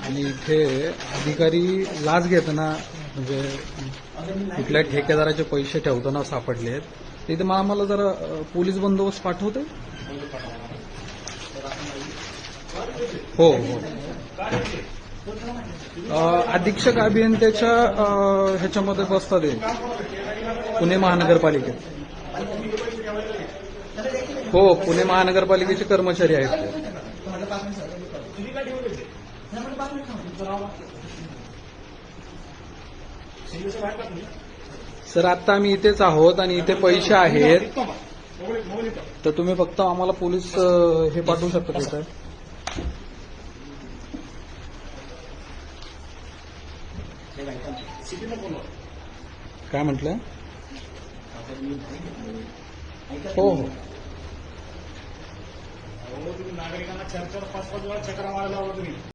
आणि इथे अधिकारी लाच घेताना म्हणजे कुठल्या ठेकेदाराचे पैसे ठेवताना सापडले आहेत. तिथे मग आम्हाला जरा पोलीस बंदोबस्त पाठवते. हो हो. अधीक्षक अभियंत्याच्या ह्याच्यामध्ये बसतात ते पुणे महानगरपालिकेत. हो, पुणे महानगरपालिकेचे कर्मचारी आहेत ते. सर आता आम्ही इथेच आहोत आणि इथे पैसे आहेत, तर तुम्ही फक्त आम्हाला पोलीस हे पाठवू शकता का? काय म्हटलं? हो हो. नागरिकांना 4-4, 5-5 वेळा चक्रा मारायला लावला तुम्ही.